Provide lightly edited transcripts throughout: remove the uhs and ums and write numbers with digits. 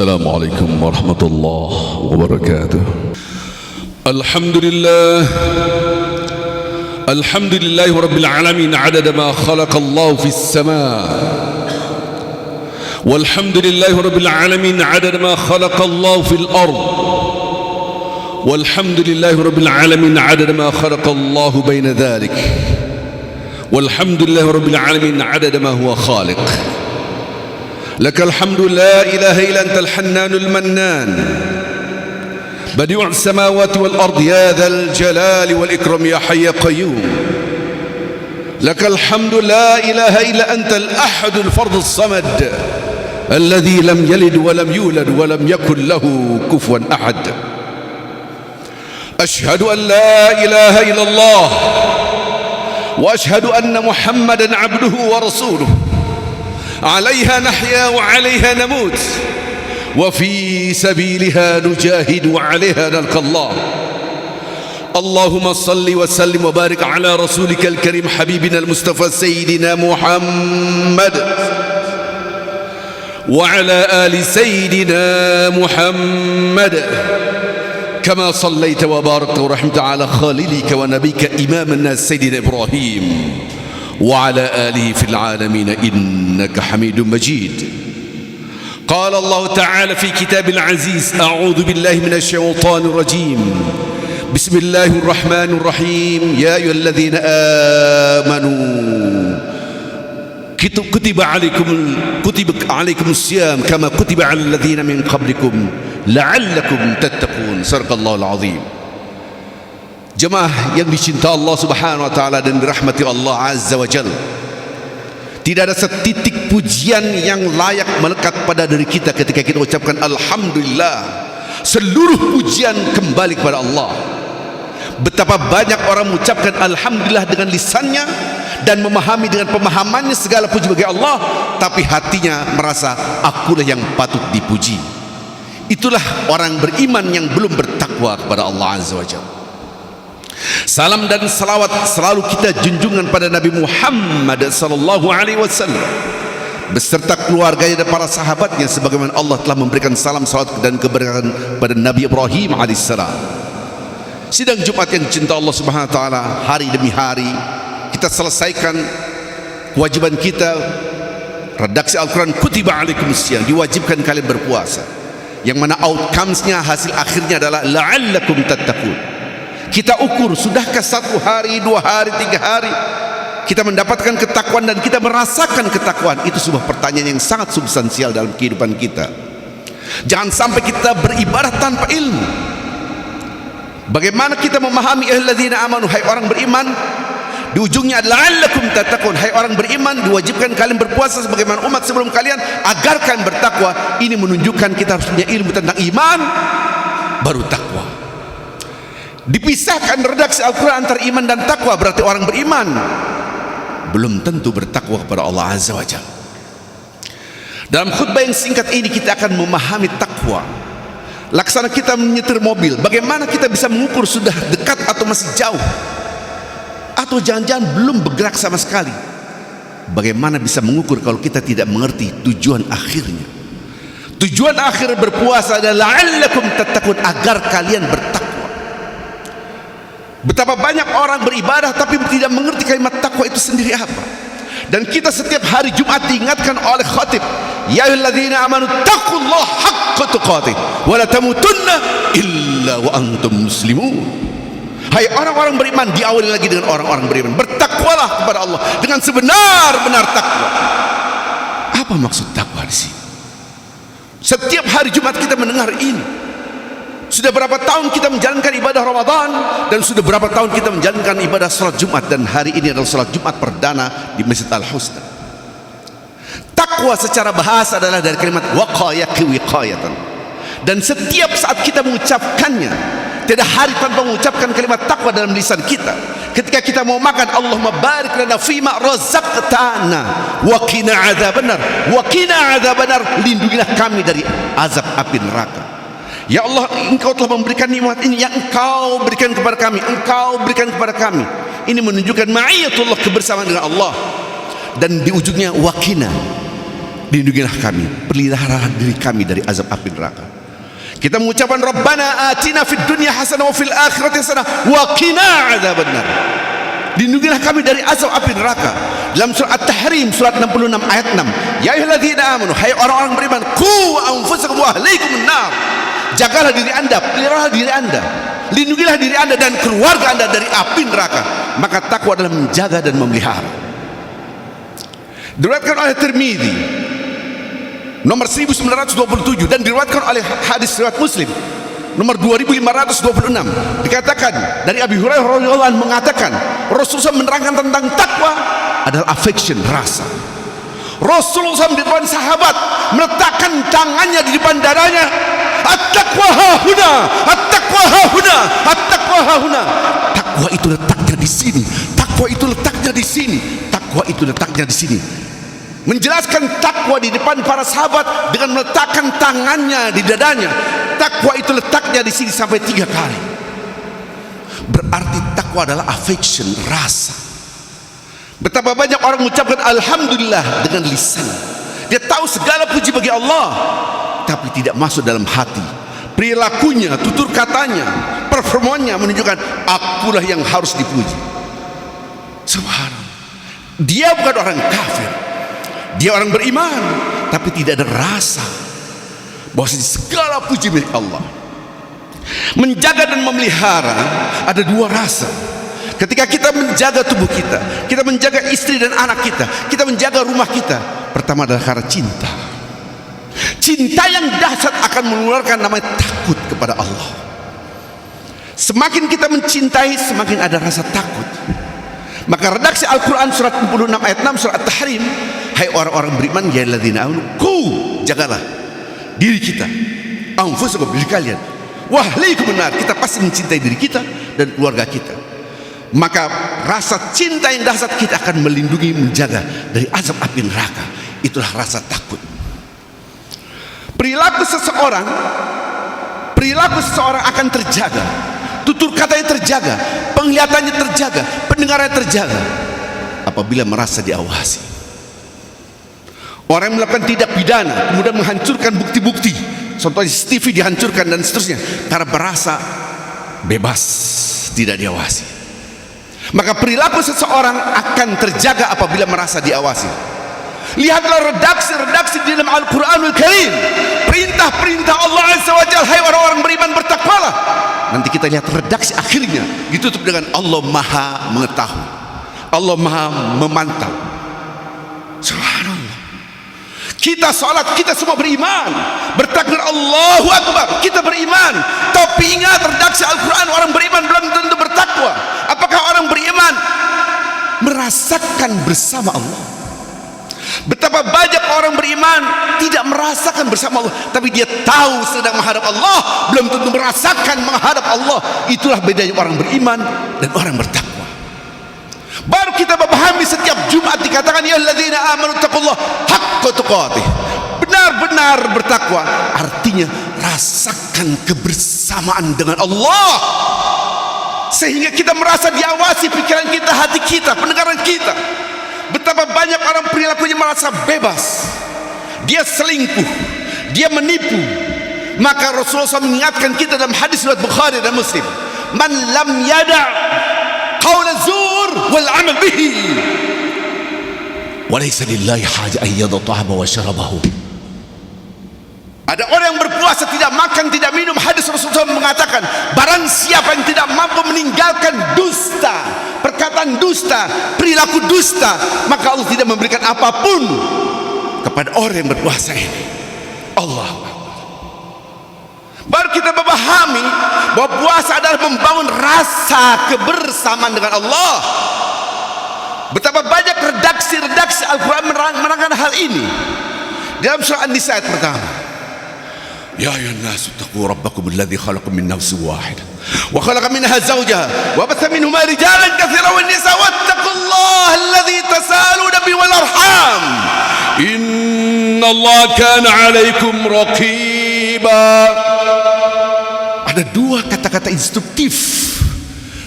السلام عليكم ورحمة الله وبركاته. الحمد لله رب العالمين عدد ما خلق الله في السماء، والحمد لله رب العالمين عدد ما خلق الله في الأرض، والحمد لله رب العالمين عدد ما خلق الله بين ذلك، والحمد لله رب العالمين عدد ما هو خالق. لك الحمد لا إله إلا أنت الحنان المنان، بديع السماوات والأرض يا ذا الجلال والإكرام يا حي يا قيوم. لك الحمد لا إله إلا أنت الأحد الفرد الصمد الذي لم يلد ولم يولد ولم يكن له كفوا أحد. أشهد أن لا إله إلا الله، وأشهد أن محمدا عبده ورسوله، عليها نحيا وعليها نموت، وفي سبيلها نجاهد وعليها نلقى الله. اللهم صل وسلم وبارك على رسولك الكريم حبيبنا المصطفى سيدنا محمد، وعلى آل سيدنا محمد، كما صليت وباركت ورحمت على خليلك ونبيك إمام الناس سيدنا إبراهيم، وعلى آله في العالمين إنك حميد مجيد. قال الله تعالى في كتاب العزيز: أعوذ بالله من الشيطان الرجيم، بسم الله الرحمن الرحيم. يا أيها الذين آمنوا كتب عليكم الصيام كما كتب على الذين من قبلكم لعلكم تتقون. صدق الله العظيم. Jemaah yang dicinta Allah Subhanahu wa taala dan dirahmati Allah Azza wa Jalla, tidak ada setitik pujian yang layak melekat pada diri kita ketika kita ucapkan alhamdulillah. Seluruh pujian kembali kepada Allah. Betapa banyak orang mengucapkan alhamdulillah dengan lisannya dan memahami dengan pemahamannya segala puji bagi Allah, tapi hatinya merasa akulah yang patut dipuji. Itulah orang beriman yang belum bertakwa kepada Allah Azza wa Jalla. Salam dan salawat selalu kita junjungan pada Nabi Muhammad sallallahu alaihi wasallam beserta keluarganya dan para sahabatnya, sebagaimana Allah telah memberikan salam, salawat dan keberkahan pada Nabi Ibrahim alaihissalam. Sidang Jumat yang cinta Allah Subhanahu wa taala, hari demi hari kita selesaikan kewajiban kita. Redaksi Al-Quran, kutiba alaikumusiyam, diwajibkan kalian berpuasa, yang mana outcomes-nya, hasil akhirnya adalah la'allakum tattaqun. Kita ukur, sudahkah 1 hari, 2 hari, 3 hari kita mendapatkan ketakwaan dan kita merasakan ketakwaan? Itu sebuah pertanyaan yang sangat substansial dalam kehidupan kita. Jangan sampai kita beribadah tanpa ilmu. Bagaimana kita memahami alladzina amanu, hai orang beriman, di ujungnya adalah la'allakum tattaqun, hai orang beriman, diwajibkan kalian berpuasa sebagaimana umat sebelum kalian agar kalian bertakwa. Ini menunjukkan kita harus punya ilmu tentang iman baru takwa. Dipisahkan redaksi Al-Quran antara iman dan takwa, berarti orang beriman belum tentu bertakwa kepada Allah Azza wa Jalla. Dalam khutbah yang singkat ini kita akan memahami takwa. Laksana kita menyetir mobil, bagaimana kita bisa mengukur sudah dekat atau masih jauh, atau jangan-jangan belum bergerak sama sekali. Bagaimana bisa mengukur kalau kita tidak mengerti tujuan akhirnya? Tujuan akhir berpuasa adalah la'allakum tattaqun, agar kalian bertakwa. Betapa banyak orang beribadah tapi tidak mengerti kalimat takwa itu sendiri apa. Dan kita setiap hari Jumat diingatkan oleh khatib, ya ayyuhalladzina amanu taqullaha haqqa tuqatih wa la tamutunna illa wa antum muslimun. Hai orang-orang beriman, diawali lagi dengan orang-orang beriman, bertakwalah kepada Allah dengan sebenar-benar takwa. Apa maksud takwa di sini? Setiap hari Jumat kita mendengar ini. Sudah berapa tahun kita menjalankan ibadah Ramadan, dan sudah berapa tahun kita menjalankan ibadah salat Jumat, dan hari ini adalah salat Jumat perdana di Masjid Al-Husna. Takwa secara bahasa adalah dari kalimat waqayaki wiqayatan, dan setiap saat kita mengucapkannya, tidak hari tanpa mengucapkan kalimat takwa dalam lisan kita. Ketika kita mau makan, Allahumma barik lana fima razaqtana wa qina adzabannar, wa qina adzabannar, lindungilah kami dari azab api neraka. Ya Allah, Engkau telah memberikan nikmat ini yang Engkau berikan kepada kami, Engkau berikan kepada kami. Ini menunjukkan ma'iyatullah, kebersamaan dengan Allah. Dan di ujungnya wakina, lindungilah kami, pelihara diri kami dari azab api neraka. Kita mengucapkan Rabbana atina fid dunya hasanah wa fil akhirati hasanah wa qina adzabannar. Lindungilah kami dari azab api neraka. Dalam surat At-Tahrim surat 66 ayat 6, ya ayyuhalladzina amanu, hai orang-orang beriman, qu anfusakum wa ahlikum nar. Jagalah diri Anda, peliharalah diri Anda, lindungilah diri Anda dan keluarga Anda dari api neraka. Maka takwa adalah menjaga dan memelihara. Diriwayatkan oleh Tirmidzi nomor 1927 dan diriwayatkan oleh hadis riwayat Muslim nomor 2526, dikatakan dari Abi Hurairah radhiyallahu anhu mengatakan, Rasulullah menerangkan tentang takwa adalah affection, rasa. Rasulullah di depan sahabat meletakkan tangannya di depan dadanya, at-taqwa hahuna, at-taqwa hahuna, at-taqwa hahuna. Takwa itu letaknya di sini, takwa itu letaknya di sini, takwa itu letaknya di sini. Menjelaskan takwa di depan para sahabat dengan meletakkan tangannya di dadanya. Takwa itu letaknya di sini sampai 3 kali. Berarti takwa adalah affection, rasa. Betapa banyak orang mengucapkan alhamdulillah dengan lisan. Dia tahu segala puji bagi Allah, tapi tidak masuk dalam hati. Perilakunya, tutur katanya, performanya menunjukkan akulah yang harus dipuji. Subhanallah. Dia bukan orang kafir, dia orang beriman, tapi tidak ada rasa bahwa segala puji milik Allah. Menjaga dan memelihara ada 2 rasa. Ketika kita menjaga tubuh kita, kita menjaga istri dan anak kita, kita menjaga rumah kita, pertama adalah karena cinta. Cinta yang dahsyat akan mengeluarkan namanya takut kepada Allah. Semakin kita mencintai, semakin ada rasa takut. Maka redaksi Al-Quran surat 66 ayat 6 surat At-Tahrim, hai orang-orang beriman, ya alladzina amanu, qu, jagalah diri kita, anfusakum, diri kalian, wa ahlikum nar, kita pasti mencintai diri kita dan keluarga kita. Maka rasa cinta yang dahsyat kita akan melindungi, menjaga dari azab api neraka. Itulah rasa takut. Perilaku seseorang akan terjaga, tutur katanya terjaga, penglihatannya terjaga, pendengarannya terjaga apabila merasa diawasi. Orang yang melakukan tindak pidana kemudian menghancurkan bukti-bukti, contohnya CCTV dihancurkan dan seterusnya, karena merasa bebas, tidak diawasi. Maka perilaku seseorang akan terjaga apabila merasa diawasi. Lihatlah redaksi-redaksi di dalam Al-Quranul Karim, perintah-perintah Allah Azza wa Jalla, hai orang-orang beriman bertakwalah. Nanti kita lihat redaksi akhirnya ditutup dengan Allah Maha mengetahui, Allah Maha memantau. Subhanallah. Kita salat, kita semua beriman, bertakbir Allahu Akbar, kita beriman. Tapi ingat redaksi Al-Quran, orang beriman belum tentu bertakwa. Apakah orang beriman merasakan bersama Allah? Betapa banyak orang beriman tidak merasakan bersama Allah, tapi dia tahu sedang menghadap Allah, belum tentu merasakan menghadap Allah. Itulah bedanya orang beriman dan orang bertakwa. Baru kita memahami setiap Jumat dikatakan ya alladzina amanu taqullaha haqqa tuqatih, benar-benar bertakwa, artinya rasakan kebersamaan dengan Allah, sehingga kita merasa diawasi pikiran kita, hati kita, pendengaran kita. Betapa banyak orang perilakunya merasa bebas, dia selingkuh, dia menipu. Maka Rasulullah SAW mengingatkan kita dalam hadis riwayat Bukhari dan Muslim, man lam yada' qaula zur wal amal bihi wa laysa lillahi haja an yada ta'ama wa syarabahu. Ada orang yang berpuasa tidak makan tidak minum, hadis Rasulullah SAW mengatakan, barang siapa yang tidak mampu meninggalkan dusta, perkataan dusta, perilaku dusta, maka Allah tidak memberikan apapun kepada orang yang berpuasa ini. Allah. Baru kita memahami bahwa puasa adalah membangun rasa kebersamaan dengan Allah. Betapa banyak redaksi-redaksi Al-Quran menerangkan hal ini. Dalam surah An-Nisa ayat pertama, ya ayuhan nasu taqu rabbakum alladzi khalaqakum min nafsin wahidah wa khalaqa minha zawjaha wa batha minhuma rijalan katsiran wan nisaa wattaqullaha alladzi tasaaluna bihi wal arham innallaha kana 'alaikum raqiba. Ada 2 kata-kata instruktif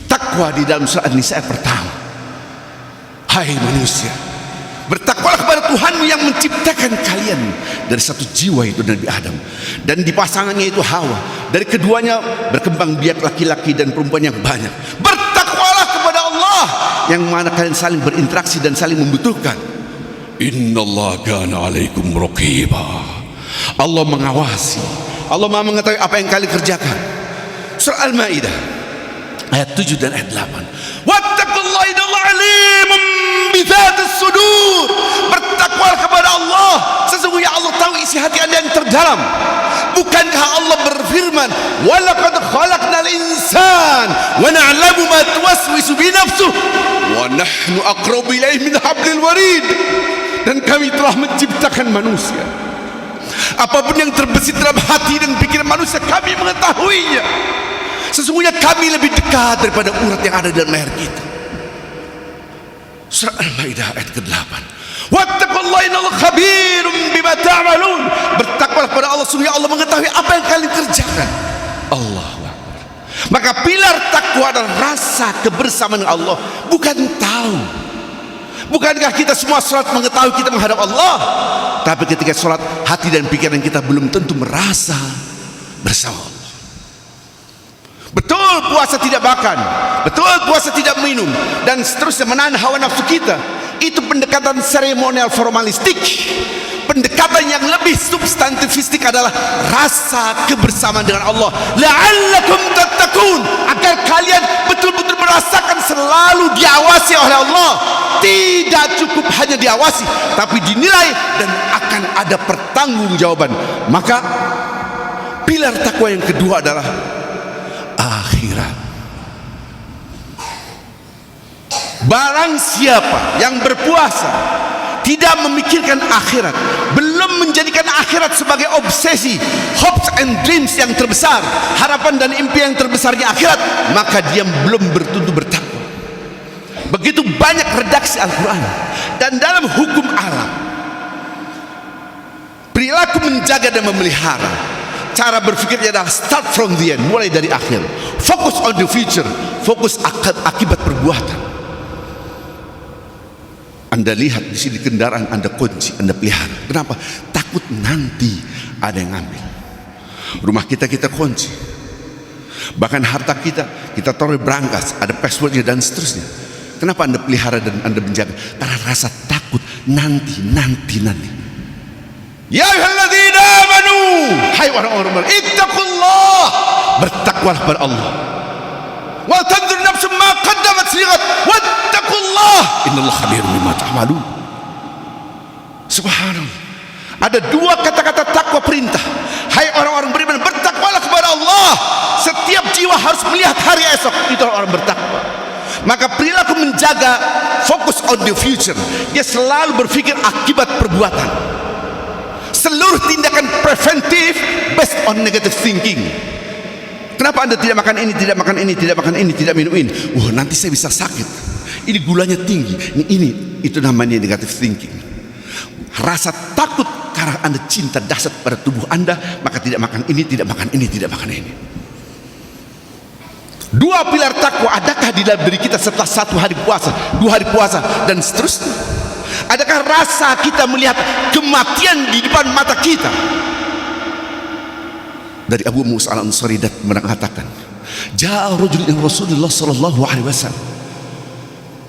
takwa di dalam surah An-Nisa ayat pertama. Hai manusia, bertakwalah kepada Tuhanmu yang menciptakan kalian dari satu jiwa, itu Nabi Adam, dan di pasangannya itu Hawa. Dari keduanya berkembang biak laki-laki dan perempuan yang banyak. Bertakwalah kepada Allah yang mana kalian saling berinteraksi dan saling membutuhkan. Innallaha kana 'alaikum raqiba. Allah mengawasi, Allah Maha mengetahui apa yang kalian kerjakan. Surah Al-Maidah ayat 7 dan ayat 8. Wattaqullaha innallaha alimun bidzatis sudur. Bertakwalah kepada Allah, sesungguhnya Allah tahu isi hati Anda yang terdalam. Bukankah Allah berfirman, walaqad khalaqnal insan wa na'lamu ma tuwaswisu bi nafsuh wa nahnu aqrabu ilaihi min hablil warid. Dan kami telah menciptakan manusia, apapun yang terbesit dalam hati dan pikiran manusia kami mengetahuinya. Sesungguhnya kami lebih dekat daripada urat yang ada dalam leher kita. Surah Al-Maidah ayat ke-8. Wattaqullaha innallaha khabirum bima ta'malun. Bertakwalah kepada Allah, sungguh Allah mengetahui apa yang kalian kerjakan. Allahu Akbar. Maka pilar takwa adalah rasa kebersamaan dengan Allah, bukan tahu. Bukankah kita semua salat mengetahui kita menghadap Allah? Tapi ketika salat, hati dan pikiran kita belum tentu merasa bersama Allah. Betul puasa tidak makan, betul puasa tidak minum, dan seterusnya, menahan hawa nafsu kita. Itu pendekatan seremonial formalistik. Pendekatan yang lebih substantifistik adalah rasa kebersamaan dengan Allah. La'allakum tattaqun, agar kalian betul-betul merasakan selalu diawasi oleh Allah. Tidak cukup hanya diawasi, tapi dinilai dan akan ada pertanggungjawaban. Maka pilar takwa yang kedua adalah akhirat. Barang siapa yang berpuasa tidak memikirkan akhirat, belum menjadikan akhirat sebagai obsesi, hopes and dreams yang terbesar, harapan dan impian yang terbesar di akhirat, maka dia belum bertentu bertakwa. Begitu banyak redaksi Al-Quran dan dalam hukum alam, perilaku menjaga dan memelihara. Cara berpikirnya adalah start from the end, mulai dari akhir. Fokus on the future, fokus akibat perbuatan. Anda lihat di sini kendaraan Anda kunci, Anda pelihara. Kenapa? Takut nanti ada yang ngambil. Rumah kita kunci. Bahkan harta kita taruh di brankas, ada passwordnya dan seterusnya. Kenapa Anda pelihara dan Anda menjaga? Karena rasa takut nanti. Ya ayyuhalladzina amanu, hai orang-orang beriman, ittaqullah, bertakwalah kepada Allah. Wal tanzur nafsum ma qaddamat lighad, wattaqullah innallaha khabirum bima ta'malun. Subhanallah. Ada dua kata-kata takwa perintah. Hai orang-orang beriman, bertakwalah kepada Allah. Setiap jiwa harus melihat hari esok. Itulah orang bertakwa. Maka perilaku menjaga, fokus on the future. Dia selalu berpikir akibat perbuatan. Seluruh tindakan preventif based on negative thinking. Kenapa Anda tidak makan ini, tidak makan ini, tidak makan ini, tidak minum ini? Nanti saya bisa sakit. Ini gulanya tinggi. Ini itu namanya negative thinking. Rasa takut karena Anda cinta dahsyat pada tubuh Anda, maka tidak makan ini, tidak makan ini, tidak makan ini. Dua pilar takwa adakah di dalam diri kita setelah 1 hari puasa, 2 hari puasa, dan seterusnya? Adakah rasa kita melihat kematian di depan mata kita? Dari Abu Musa al-Ansari mengatakan, Ja'a rajul ila Rasulullah sallallahu alaihi wasallam.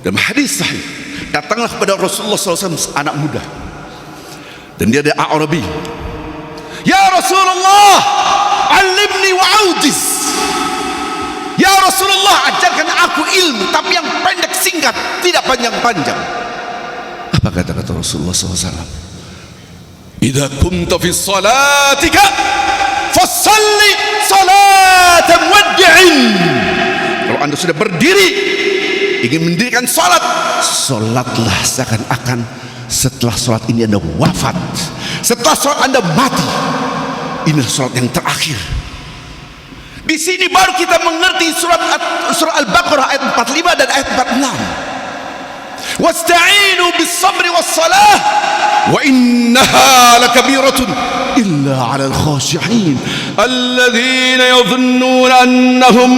Dalam hadis sahih, datanglah kepada Rasulullah sallallahu alaihi wasallam anak muda. Dan dia ada Arabi. Ya Rasulullah, alimni wa audiz. Ya Rasulullah, ajarkan aku ilmu, tapi yang pendek singkat, tidak panjang-panjang. Apa kata Rasulullah SAW? Idza kunta fi salatika fasalli salatan muwaddi'in. Kalau Anda sudah berdiri ingin mendirikan salat, salatlah seakan-akan setelah salat ini Anda wafat. Setelah salat Anda mati. Inilah salat yang terakhir. Di sini baru kita mengerti surah Al-Baqarah ayat 45 dan ayat 46. Wasta'inu bis-sabri was-salah wa innaha lakabiratun illa 'alal khashi'in alladhina yadhunnuna annahum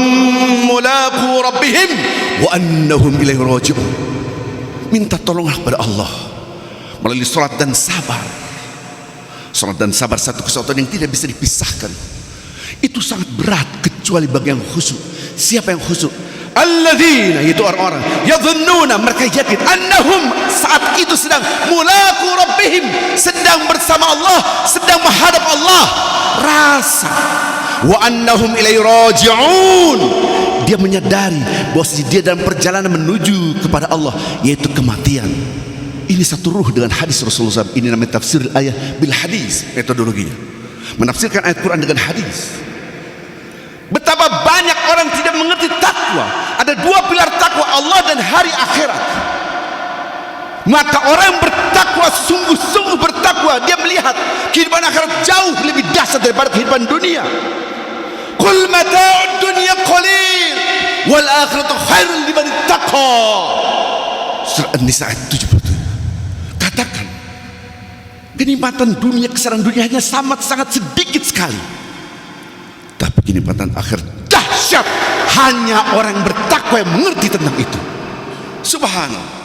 mulaqu rabbihim wa annahum ilaihi raji'un. Minta tolonglah kepada Allah, melalui salat dan sabar. Salat dan sabar satu kesatuan yang tidak bisa dipisahkan. Itu sangat berat kecuali bagi yang khusyuk. Siapa yang khusyuk? Alladzina, yaitu orang-orang yadhunnuna, mereka yakin annahum, saat itu sedang mulaqu rabbihim, sedang bersama Allah, sedang menghadap Allah. Rasa wa annahum ilaihi raji'un, dia menyadari bahwa dia dalam perjalanan menuju kepada Allah, yaitu kematian. Ini satu ruh dengan hadis Rasulullah SAW. Ini namanya tafsir ayat bil hadis, metodologinya menafsirkan ayat Quran dengan hadis. Betapa banyak orang tidak mengerti takwa. Ada dua pilar takwa, Allah dan hari akhirat. Maka orang yang bertakwa, sungguh-sungguh bertakwa, dia melihat kehidupan akhirat jauh lebih dahsyat daripada kehidupan dunia. Qul mata'ud dunya qalil wal akhiratu khairun liman ittaqa. Surah An-Nisa ayat 77. Katakan, kenikmatan dunia, kesenangan dunia hanya sangat sedikit sekali. Tapi kenikmatan akhir dahsyat, hanya orang bertakwa yang mengerti tentang itu. Subhanallah.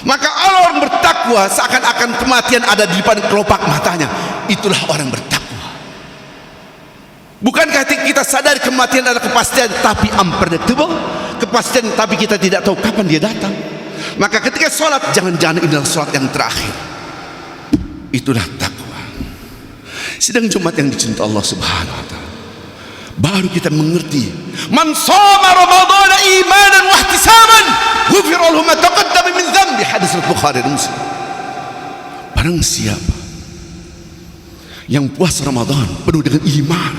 Maka orang bertakwa seakan-akan kematian ada di depan kelopak matanya. Itulah orang bertakwa. Bukankah kita sadar kematian adalah kepastian tapi unpredictable, kepastian tapi kita tidak tahu kapan dia datang. Maka ketika sholat, jangan-jangan inilah sholat yang terakhir. Itulah takwa. Sidang Jumat yang dicintai Allah Subhanahu wa Ta'ala, baru kita mengerti, man shoma ramadhana imanan wa ihtisaban ghufira lahu ma taqaddama min dhanbi, hadis Bukhari dan Muslim. Barang siapa yang puasa Ramadan penuh dengan iman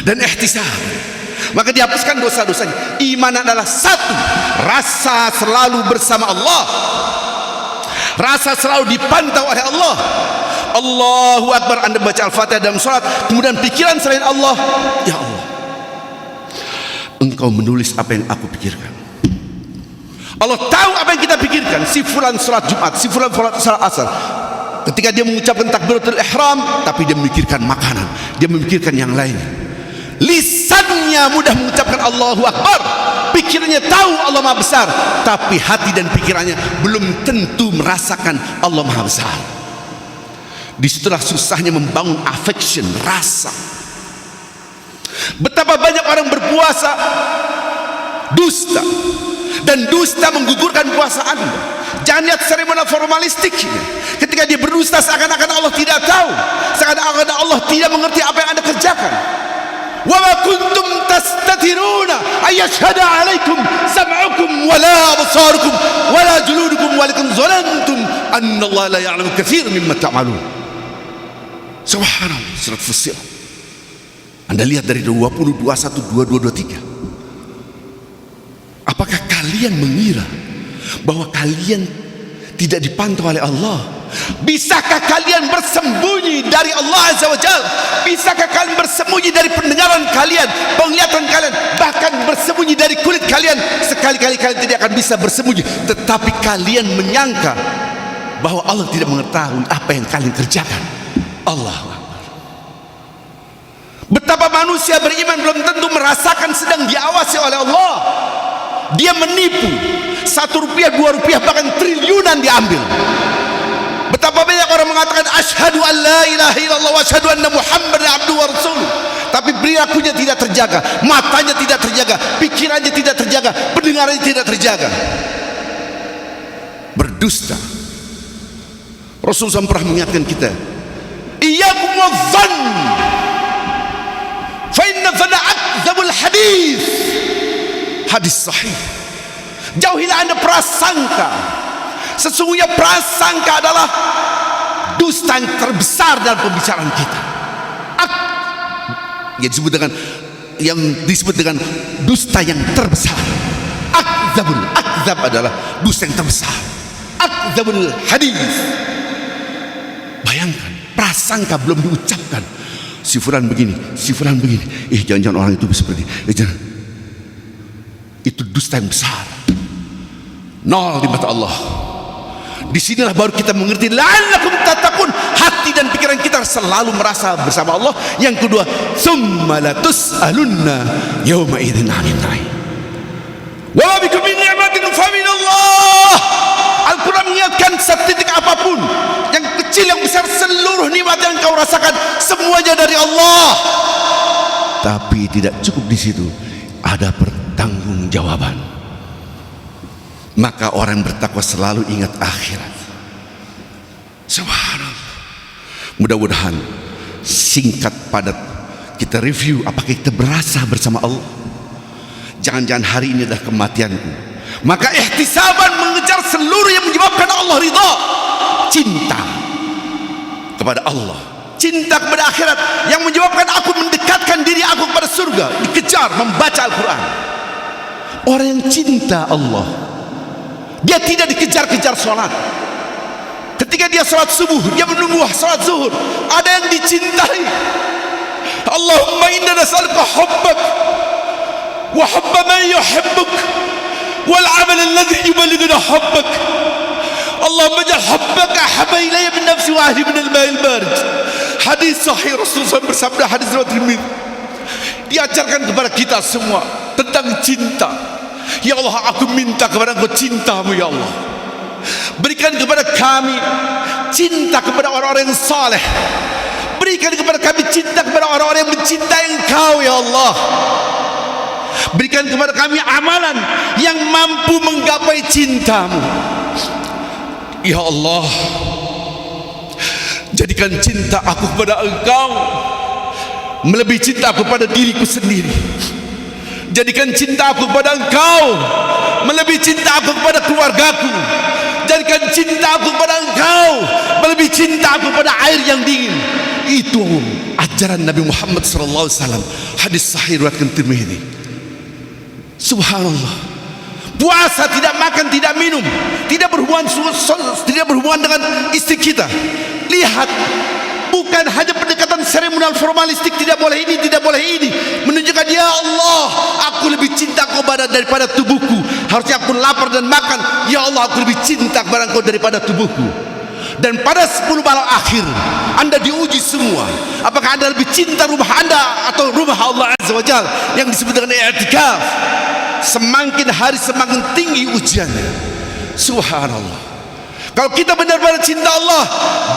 dan ihtisab, maka dihapuskan dosa-dosanya. Iman adalah satu, rasa selalu bersama Allah, rasa selalu dipantau oleh Allah. Allahu Akbar, Anda baca Al-Fatihah dalam sholat, kemudian pikiran selain Allah, ya Allah, Engkau menulis apa yang aku pikirkan. Allah tahu apa yang kita pikirkan. Si fulan sholat Jumat, si fulan sholat asar, ketika dia mengucapkan takbiratul ihram, tapi dia memikirkan makanan, dia memikirkan yang lain. Lisannya mudah mengucapkan Allahu Akbar, pikirannya tahu Allah Maha Besar, tapi hati dan pikirannya belum tentu merasakan Allah Maha Besar. Disitulah susahnya membangun affection, rasa. Betapa banyak orang berpuasa dusta, dan dusta menggugurkan puasa Anda. Jangan lihat seremonial formalistiknya. Ketika dia berdusta, seakan-akan Allah tidak tahu, seakan-akan Allah tidak mengerti apa yang Anda kerjakan. Wa ma kuntum tastatiruna ayashhadu alaikum sam'ukum wala absarukum wala juludukum walakin zanantum anna Allah la ya'lamu katsiran mimma ta'malun. Subhanallah. Surat Fussilat. Anda lihat dari 20, 21, 22, 23. Apakah kalian mengira bahwa kalian tidak dipantau oleh Allah? Bisakah kalian bersembunyi dari Allah Azza wa Jalla? Bisakah kalian bersembunyi dari pendengaran kalian, penglihatan kalian, bahkan bersembunyi dari kulit kalian? Sekali-kali kalian tidak akan bisa bersembunyi, tetapi kalian menyangka bahwa Allah tidak mengetahui apa yang kalian kerjakan. Allahu Akbar. Betapa manusia beriman belum tentu merasakan sedang diawasi oleh Allah. Dia menipu, 1 rupiah, 2 rupiah, bahkan triliunan diambil. Betapa banyak orang mengatakan asyhadu an la ilaha illallah wa asyhadu anna muhammadan abduhu wa rasuluh, tapi perilakunya tidak terjaga, matanya tidak terjaga, pikirannya tidak terjaga, pendengarannya tidak terjaga. Berdusta. Rasulullah SAW pernah mengingatkan kita, iyyakum wadh-dhann fa inna dhanna akdzabul hadis. Hadis sahih. Jauhilah Anda prasangka. Sesungguhnya prasangka adalah dusta yang terbesar dalam pembicaraan kita. Yang disebut dengan dusta yang terbesar. Akdzab adalah dusta yang terbesar. Akdzabul hadis. Bayangkan, prasangka belum diucapkan, si fulan begini, si fulan begini, jangan-jangan orang itu seperti jangan. Itu dusta yang besar, nol di mata Allah. Disinilah baru kita mengerti la'allakum tattaqun, hati dan pikiran kita selalu merasa bersama Allah. Yang kedua, tsumma latus'alunna yawma idzin 'anil na'im wa ma bikum min ni'matin fa min Allah. Al-Quran mengingatkan setitik apapun, yang kecil yang besar, seluruh nikmat yang kau rasakan semuanya dari Allah. Tapi tidak cukup di situ, ada pertanggungjawaban. Maka orang bertakwa selalu ingat akhirat. Subhanallah. Mudah-mudahan singkat padat kita review apakah kita berasa bersama Allah. Jangan-jangan hari ini adalah kematianku. Maka ihtisaban mengejar seluruh yang menyebabkan Allah ridha. Cinta kepada Allah, cinta kepada akhirat yang menyebabkan aku mendekatkan diri aku kepada surga, dikejar membaca Al-Quran. Orang yang cinta Allah, dia tidak dikejar-kejar sholat. Ketika dia sholat subuh, dia menunggu sholat zuhur. Ada yang dicintai. Allahumma inna nas'aluka hubbak wa hubba man yuhibbuk wal amal alladhi yuballighuna hubbak. Allahumma ja'al hubbaka ahabba ilayya min nafsi wa ahli min al-ma'il barid. Hadis sahih Rasulullah bersabda, hadis riwayat Tirmidzi, diajarkan kepada kita semua tentang cinta. Ya Allah, aku minta kepada Engkau cintamu ya Allah. Berikan kepada kami cinta kepada orang-orang yang saleh. Berikan kepada kami cinta kepada orang-orang yang mencintai Engkau ya Allah. Berikan kepada kami amalan yang mampu menggapai cintamu ya Allah. Jadikan cinta aku kepada Engkau melebihi cinta aku pada diriku sendiri. Jadikan cinta aku kepada Engkau melebihi cinta aku kepada keluargaku. Jadikan cinta aku kepada Engkau melebihi cinta aku pada air yang dingin. Itu ajaran Nabi Muhammad SAW. Hadis sahih riwayat Tirmidzi. Subhanallah. Puasa tidak makan, tidak minum, tidak berhubungan dengan istri kita. Lihat, bukan hanya pendekatan seremonial formalistik, tidak boleh ini, tidak boleh ini, menunjukkan ya Allah, aku lebih cinta Kau daripada tubuhku. Harusnya aku lapar dan makan, ya Allah, aku lebih cinta kepada Engkau daripada tubuhku. Dan pada 10 malam akhir Anda diuji semua, apakah Anda lebih cinta rumah Anda atau rumah Allah Azza wa Jalla yang disebut dengan i'tikaf. Semakin hari semakin tinggi ujiannya. Subhanallah. Kalau kita benar-benar cinta Allah,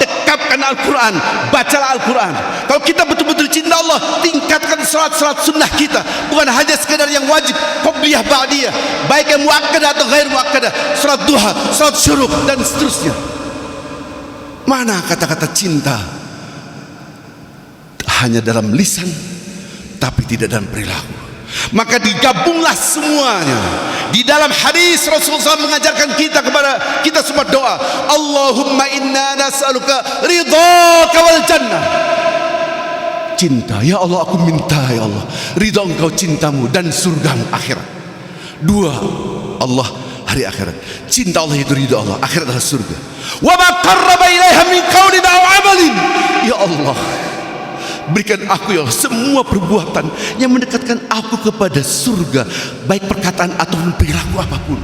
dekapkan Al-Quran, bacalah Al-Quran. Kalau kita betul-betul cinta Allah, tingkatkan salat-salat sunnah kita. Bukan hanya sekadar yang wajib, qobliyah, ba'diyah, baik yang muakkadah atau ghair muakkadah, salat duha, salat syuruk, dan seterusnya. Mana kata-kata cinta? Hanya dalam lisan, tapi tidak dalam perilaku. Maka digabunglah semuanya. Di dalam hadis Rasulullah mengajarkan kepada kita semua doa, Allahumma inna nas'aluka ridhaka wal jannah. Cinta, ya Allah, aku minta ya Allah ridha Engkau, cintamu dan surgamu akhirat. Dua, Allah hari akhirat. Cinta Allah itu ridha Allah, akhirat adalah surga. Wa ma qarraba ilaiha min qaulin aw amalin. Ya Allah, berikan aku ya Allah semua perbuatan yang mendekatkan aku kepada surga, baik perkataan ataupun perilaku apapun.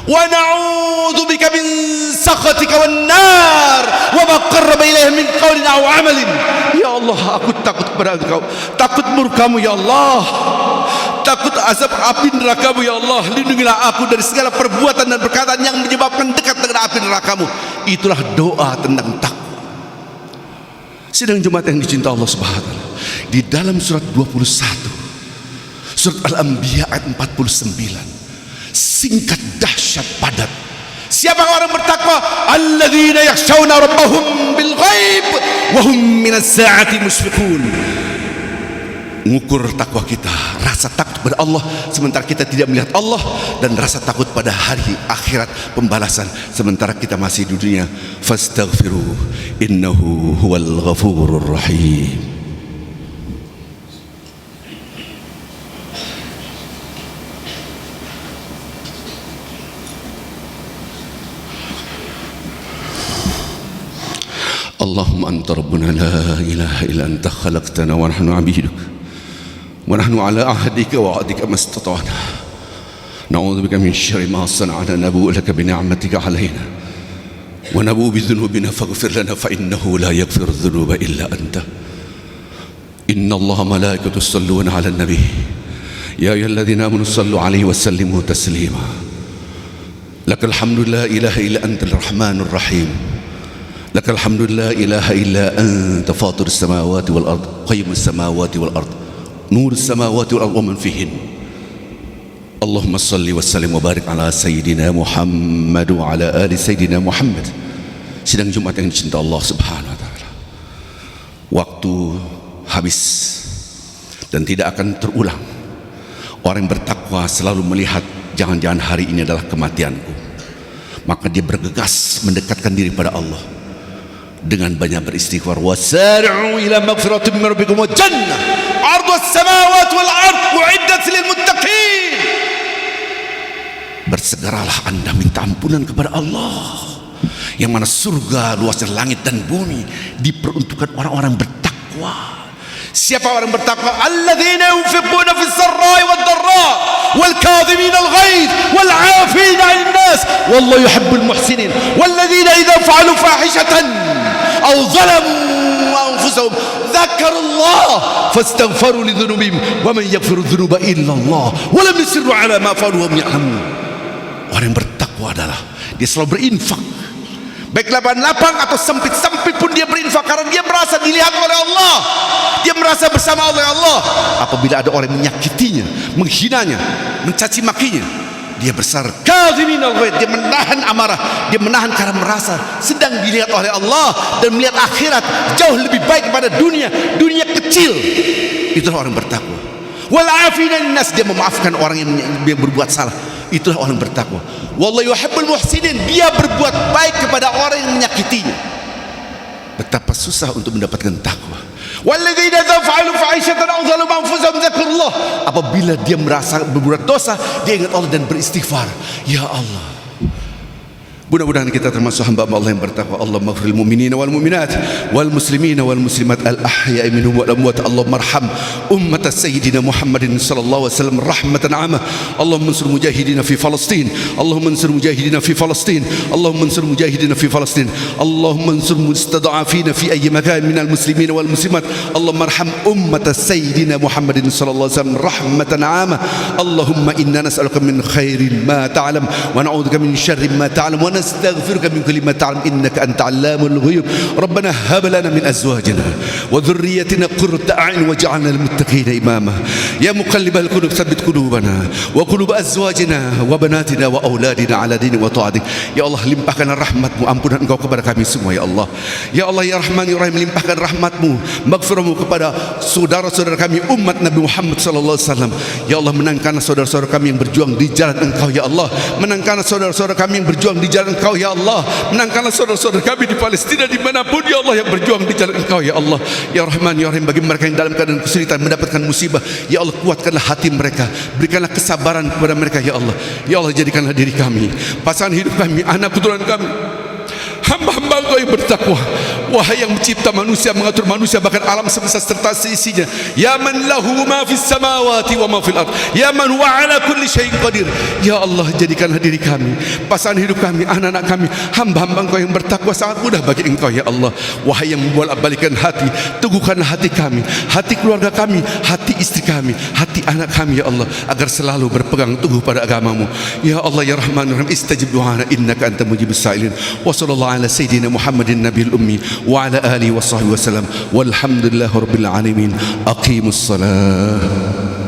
Wa na'udzubika min sakhatika wan nar wa ma qarraba ilaiha min qaulin aw amalin. Ya Allah, aku takut kepada Engkau, takut murkamu ya Allah, takut azab api nerakamu ya Allah. Lindungilah aku dari segala perbuatan dan perkataan yang menyebabkan dekat dengan api nerakamu. Itulah doa tentang takwa. Sidang jemaat yang dicinta Allah Subhanahu wa taala, di dalam surat 21 surat Al-Anbiya ayat 49, singkat, dahsyat, padat. Siapa orang bertakwa? Alladzina yakhshawna rabbahum bil ghaib wa hum minas sa'ati mushfiqun. Mengukur takwa kita, rasa takut kepada Allah sementara kita tidak melihat Allah, dan rasa takut pada hari akhirat pembalasan sementara kita masih di dunia. Fastaghfiru innahu huwal ghafurur rahim. Allahumma anta rabbuna la ilaha illa anta khalaqtana wa nahnu 'abiduk wa nahnu 'ala 'ahdika wa 'adika mastata'na na'udzubika min syarri ma sana'na nabu'u laka bi ni'matika 'alaina wa nabu'u bi dhunubina faghfir lana fa innahu la yaghfiru dhunuba illa anta. Innallaha malaikatahu yusalluna 'alan nabi ya ayyuhalladzina amanu sallu 'alaihi wa sallimu taslima. Lakal hamdu la ilaha illa antal rahmanur rahim. Lakal hamdu la ilaha illa anta fatirus samawati wal ard, qayyimus samawati wal ard, nurus samawati wal ard wa man fihin. Allahumma salli wa sallim wa barik ala sayyidina Muhammad wa ala ali sayyidina Muhammad. Sidang Jumat yang dicinta Allah Subhanahu wa taala. Waktu habis dan tidak akan terulang. Orang yang bertakwa selalu melihat jangan-jangan hari ini adalah kematianku. Maka dia bergegas mendekatkan diri pada Allah dengan banyak beristighfar. Wasari'u ila maghfiratin min rabbikum wa jannah 'arduha as-samawati wal ard u'iddat lil muttaqin. Bersegeralah Anda minta ampunan kepada Allah, yang mana surga luasnya langit dan bumi diperuntukkan orang-orang bertakwa. Siapa orang bertakwa? Alladzina yunfiquna fis sarra'i wad dharra wal kadhimina al ghaidh wal 'afina 'anil nas wallahu yuhibbul muhsinin walladzina idza fa'alu fahishatan aw zalamu anfusahum dzakaru Allah fastaghfiru li dhunubihim wa man yaghfiru dhunuba illa Allah wa lam yusirru 'ala ma fa'alu wa hum ya'lamun. Orang yang bertakwa adalah dia selalu berinfak, baik lapang-lapang atau sempit-sempit pun dia berinfak, karena dia merasa dilihat oleh Allah, dia merasa bersama oleh Allah. Apabila ada orang yang menyakitinya, menghinanya, mencaci makinya, dia besar kadhiminal ghaidh, dia menahan amarah, dia menahan karena merasa sedang dilihat oleh Allah dan melihat akhirat jauh lebih baik daripada dunia kecil. Itulah orang bertakwa. Wal 'afina 'anil nas, dia memaafkan orang yang berbuat salah. Itulah orang bertakwa. Wallahu yuhibbul muhsinin, dia berbuat baik kepada orang yang menyakitinya. Betapa susah untuk mendapatkan takwa. Walladzina idza fa'alu fahishatan aw zalamu anfusahum dzakarullah, apabila dia merasa berbuat dosa, dia ingat Allah dan beristighfar. Ya Allah, mudah-mudahan kita termasuk hamba Allah yang bertakwa. Allahumma ighfir lil mu'minina wal mu'minat wal muslimina wal muslimat al ahya'i minhum wal amwat. Allahumma arham ummat sayyidina Muhammadin sallallahu alaihi wasallam rahmatan 'amah. Allahumma ansur mujahidina fi Palestin. Allahumma ansur mujahidina fi Palestin. Allahumma ansur mujahidina fi Palestin. Allahumma ansur mustada'afina fi ayyi makan minal muslimina wal muslimat. Allahumma arham ummat sayyidina Muhammadin sallallahu alaihi wasallam rahmatan 'amah. Allahumma inna nas'aluka min khairin ma ta'lam wa na'udzubika min sharri ma ta'lam wa نستغفرك من كل ما تعلم إنك أنت علام الغيوب. ربنا هب لنا من أزواجنا وذريتنا قرة أعين واجعلنا للمتقين إماما. يا مقلب القلوب ثبت قلوبنا وقلوب أزواجنا وبناتنا وأولادنا على دينك وطاعتك. Ya Allah, limpahkan rahmatmu, ampunan Engkau kepada kami semua ya Allah. Ya Allah ya Rahman ya Rahim, limpahkan rahmatmu, maghfirahmu kepada saudara-saudara kami umat Nabi Muhammad sallallahu alaihi wasallam. Ya Allah, menangkanlah saudara-saudara kami yang berjuang di jalan Engkau ya Allah. Menangkanlah saudara-saudara kami yang berjuang di jalan Engkau ya Allah. Menangkanlah saudara-saudara kami di Palestina, dimanapun ya Allah yang berjuang di jalan Engkau ya Allah. Ya Rahman ya Rahim, bagi mereka yang dalam keadaan kesulitan mendapatkan musibah, ya Allah kuatkanlah hati mereka, berikanlah kesabaran kepada mereka ya Allah. Ya Allah, jadikanlah diri kami, pasangan hidup kami, anak keturunan kami, hamba-hamba Engkau yang bertakwa. Wahai yang mencipta manusia, mengatur manusia, bahkan alam semesta serta seisinya. Ya man lahu ma fis samawati wa ma fil ard, ya man huwa ala kulli syai'in qadir. Ya Allah, jadikanlah diri kami, pasangan hidup kami, anak-anak kami, hamba-hamba Engkau yang bertakwa. Sangat mudah bagi Engkau ya Allah. Wahai yang membolak-balikkan hati, teguhkanlah hati kami, hati keluarga kami, hati istri kami, hati anak kami ya Allah, agar selalu berpegang teguh pada agamamu. Ya Allah ya Rahman ya Rahim, istajib du'ana innaka anta mujibus sa'ilin. Wa sallallahu ala sayyidina Muhammadin nabiyil ummi wa ala alihi wa sahbihi wasallam walhamdulillahi rabbil alamin. Aqimus salat.